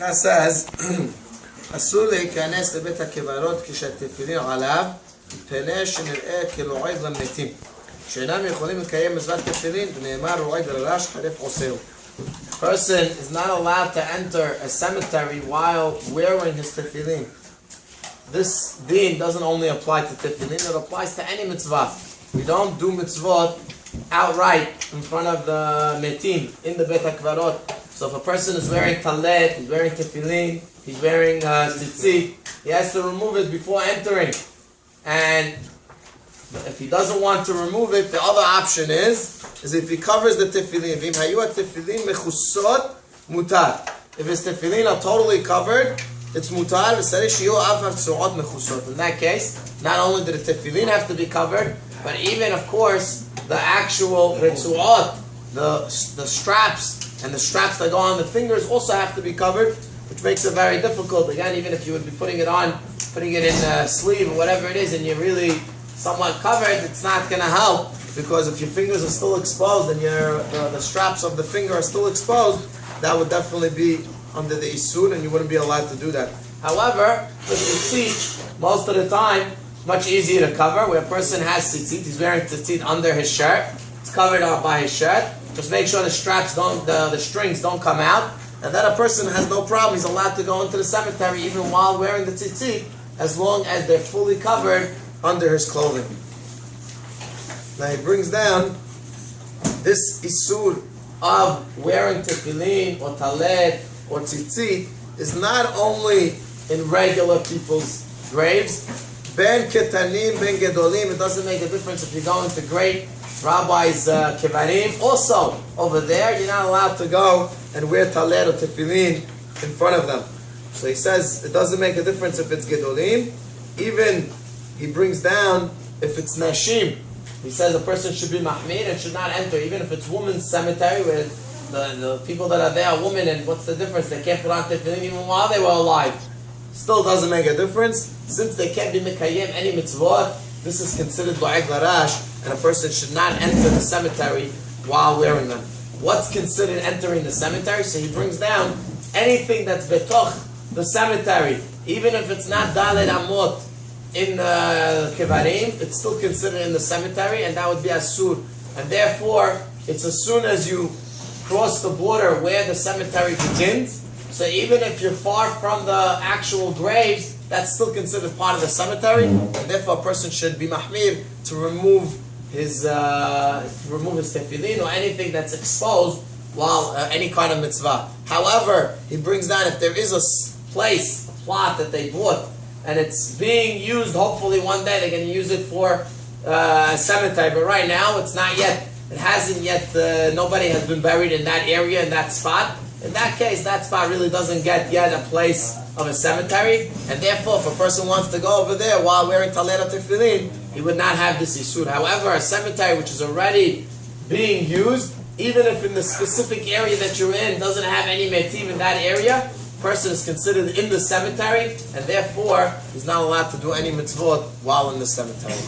says, אסור להיכנס לבית הקברות כשהתפילין עליו, פני שנראה כרועד למתים. שאינם יכולים לקיים מצוות תפילין, ונאמר רועד לרש חרף עושהו. Person is not allowed to enter a cemetery while wearing his tefillin. This deen doesn't only apply to tefillin, it applies to any mitzvah. We don't do mitzvot outright in front of the metim, in the bet hakvarot. So if a person is wearing talet, he's wearing tefillin, he's wearing tzitzit, he has to remove it before entering. And if he doesn't want to remove it, the other option is if he covers the tefillin. If his tefillin are totally covered, it's mutar. In that case, not only did the tefillin have to be covered, but even, of course, the actual ritzuot, the straps, and the straps that go on the fingers also have to be covered, which makes it very difficult. Again, even if you would be putting it on, putting it in a sleeve or whatever it is, and you're really somewhat covered, it's not going to help, because if your fingers are still exposed and the straps of the finger are still exposed, that would definitely be under the isur, and you wouldn't be allowed to do that. However, the tzitzit, most of the time, much easier to cover. Where a person has tzitzit, he's wearing tzitzit under his shirt, it's covered up by his shirt. Just make sure the straps don't, the strings don't come out, and then a person has no problem. He's allowed to go into the cemetery even while wearing the tzitzit, as long as they're fully covered under his clothing. Now he brings down this isur of wearing tefillin or talet or tzitzit is not only in regular people's graves, ben ketanim, ben gedolim. It doesn't make a difference if you're going to great rabbis' kevarim. Also, over there, you're not allowed to go and wear talet or tefillin in front of them. So he says it doesn't make a difference if it's gedolim. Even he brings down if it's nashim. He says a person should be mahmir and should not enter, even if it's women's cemetery where the people that are there are women, and what's the difference? They can't put on tefillin even while they were alive. Still doesn't make a difference. Since they can't be mekayem any mitzvot, this is considered lo'eg larash, and a person should not enter the cemetery while wearing them. What's considered entering the cemetery? So he brings down anything that's betoch the cemetery, even if it's not daled amot in kevarim, it's still considered in the cemetery, and that would be asur. And therefore, it's as soon as you cross the border where the cemetery begins. So even if you're far from the actual graves, that's still considered part of the cemetery, and therefore a person should be mahmir to remove his tefillin or anything that's exposed while any kind of mitzvah. However, he brings down if there is a place, a plot that they bought, and it's being used, hopefully one day they're going to use it for a cemetery, but right now it's not yet. It hasn't yet, nobody has been buried in that area, in that spot. In that case, that spot really doesn't get yet a place of a cemetery, and therefore if a person wants to go over there while wearing talet or tefillin, he would not have this isur. However, a cemetery which is already being used, even if in the specific area that you're in doesn't have any metim in that area, person is considered in the cemetery, and therefore he's not allowed to do any mitzvot while in the cemetery.